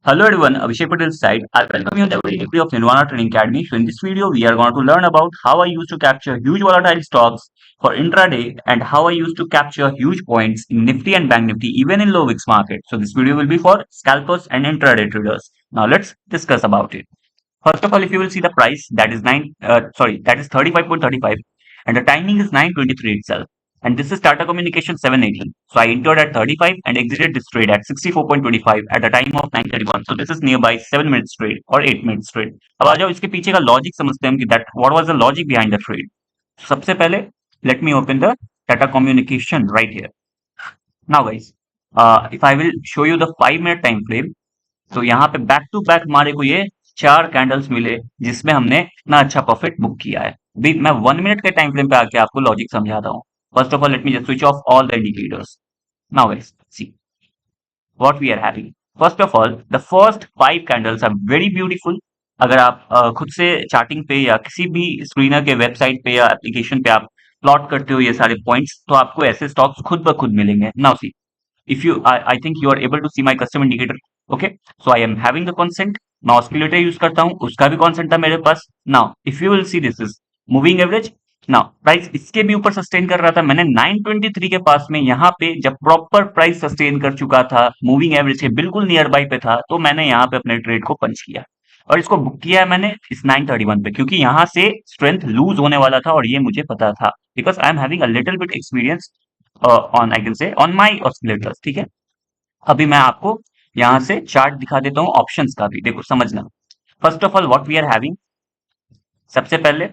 Hello everyone, Abhishek Patel side. I welcome you on the degree of Nirvana Training Academy. So in this video, we are going to learn about how I used to capture huge volatile stocks for intraday and how I used to capture huge points in Nifty and Bank Nifty even in low VIX market. So this video will be for scalpers and intraday traders. Now let's discuss about it. First of all, if you will see the price, that is that is 35.35, and the timing is 9:23 itself. And this is Tata Communication 718. So I entered at 35 and exited this trade at 64.25 at the time of 9:31. So this is nearby 7 minutes trade or 8 minutes trade. अब आ जाओ इसके पीछे का logic समझते हैं कि that what was the logic behind the trade. सबसे पहले let me open the Tata Communication right here. Now guys, if I will show you the 5 minute time frame, तो यहाँ पे बैक टू बैक हमारे को ये चार कैंडल्स मिले जिसमें हमने इतना अच्छा प्रॉफिट बुक किया है. अभी मैं 1 मिनट के टाइम फ्रेम पे आके आपको लॉजिक समझाता हूँ. First of all let me just switch off all the indicators. Now guys see what we are having. First of all the first 5 candles are very beautiful. अगर आप खुद से चार्टिंग पे या किसी भी स्क्रीनर के वेबसाइट पे या एप्लीकेशन पे आप प्लॉट करते हो ये सारे पॉइंट्स, तो आपको ऐसे स्टॉक्स खुद ब खुद मिलेंगे. Now see, if you I think you are able to see my custom indicator. Okay, so I am having the consent. मैं ऑस्किलेटर यूज करता हूँ, उसका भी कॉन्सेंट था मेरे पास. Now if you will see this is moving average. Now price इसके भी ऊपर सस्टेन कर रहा था. मैंने 923 के पास में यहाँ पे जब प्रॉपर प्राइस सस्टेन कर चुका था, मूविंग एवरेज के बिल्कुल नियर बाई पे था, तो मैंने यहाँ पे अपने ट्रेड को पंच किया और इसको बुक किया है मैंने इस 931 पे, क्योंकि यहाँ से स्ट्रेंथ लूज होने वाला था और ये मुझे पता था, because I am having a little bit experience on I can say on my oscillators. ठीक है, अभी मैं आपको यहाँ से चार्ट दिखा देता हूँ ऑप्शंस का भी. देखो समझना. First of all what we are having, सबसे पहले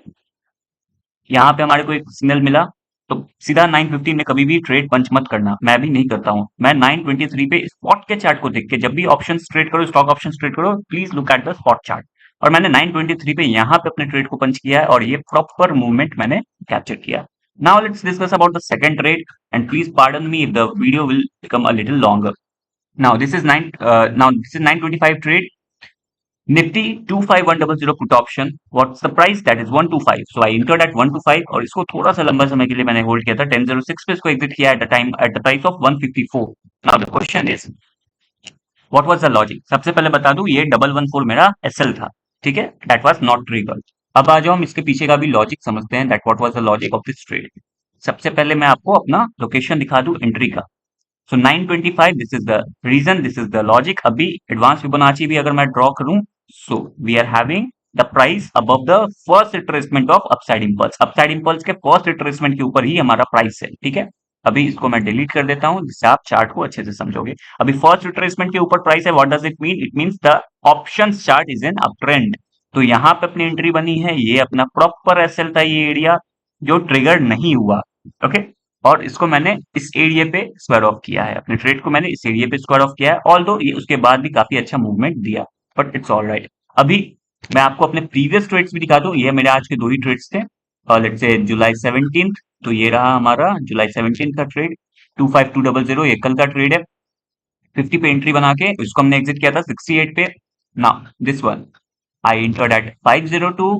यहाँ पे हमारे को एक सिग्नल मिला, तो सीधा 950 में कभी भी ट्रेड पंच मत करना. मैं भी नहीं करता हूँ. मैं 923 पे स्पॉट के चार्ट को देख के, जब भी ऑप्शन ट्रेड करो, स्टॉक ऑप्शन ट्रेड करो, please look at the spot chart. और मैंने 923 पे यहाँ पे अपने ट्रेड को पंच किया है और ये प्रॉपर मूवमेंट मैंने कैप्चर किया. Now let's discuss about the second trade and please pardon me if the video will become a little longer. Now this is 925 trade. Nifty 25100 put option. What's the price? That is 125. So I entered at 125 और इसको थोड़ा सा लंबा समय के लिए मैंने hold किया था. 1006 पे इसको एग्जिट किया at the price of 154. Now the question is, what was the logic? सबसे पहले बता दूं, ये 114 मेरा SL था. ठीक है, that was not triggered. अब आ जाओ हम इसके पीछे का भी लॉजिक समझते हैं. That what was the logic of this trade? सबसे पहले मैं आपको अपना लोकेशन दिखा दूं एंट्री का. So 925, this is the reason, this is the logic. अभी एडवांस फिबोनाची भी अगर मैं ड्रॉ करूं, so we are having the price above the first retracement of upside impulse. upside impulse के first retracement के ऊपर ही हमारा प्राइस है. ठीक है, अभी इसको मैं डिलीट कर देता हूं जिससे आप चार्ट को अच्छे से समझोगे. अभी फर्स्ट रिट्रेसमेंट के ऊपर प्राइस है. What does it mean? It means the option chart is in up trend. तो यहाँ पे अपनी एंट्री बनी है. ये अपना प्रॉपर एसएल था, ये एरिया जो ट्रिगर नहीं हुआ. ओके, और इसको मैंने इस एरिया पे स्क्वायर ऑफ किया है. अपने ट्रेड को मैंने इस एरिया पे स्क्वायर ऑफ किया है. ऑल्दो ये उसके बाद भी काफी अच्छा मूवमेंट दिया, बट इट्स ऑल राइट. अभी मैं आपको अपने प्रीवियस ट्रेड्स भी दिखा दूं. ये मेरे आज के दो ही ट्रेड्स थे. लेट्स से जुलाई 17, तो ये रहा हमारा जुलाई 17 का ट्रेड. 25200 ये कल का ट्रेड है. 50 पे एंट्री बना के इसको हमने एग्जिट किया था 68 पे. Now this one I entered at 502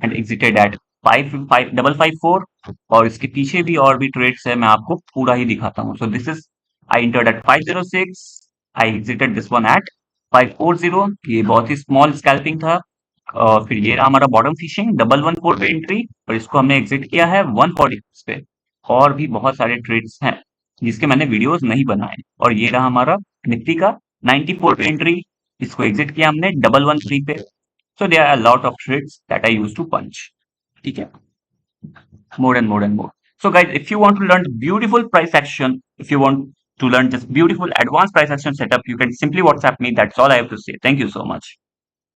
and exited at 554. और इसके पीछे भी और भी ट्रेड्स है, मैं आपको पूरा ही दिखाता हूँ. So this is I entered at 506, I exited this one at 540. ये बहुत ही स्मॉल स्कैल्पिंग था. और फिर ये रहा हमारा बॉटम फिशिंग 114 पे एंट्री और इसको हमने एग्जिट किया है 146 पे. और भी बहुत सारे ट्रेड्स हैं जिसके मैंने वीडियोस नहीं बनाए. और ये रहा हमारा निफ्टी का 94 पे एंट्री, इसको एग्जिट किया हमने 113 पे. So there are lot of trades that I use to punch. ठीक है, more and more and more. So guys, if you want to learn beautiful price action, if you want to learn this beautiful advanced price action setup, you can simply WhatsApp me. That's all I have to say. Thank you so much.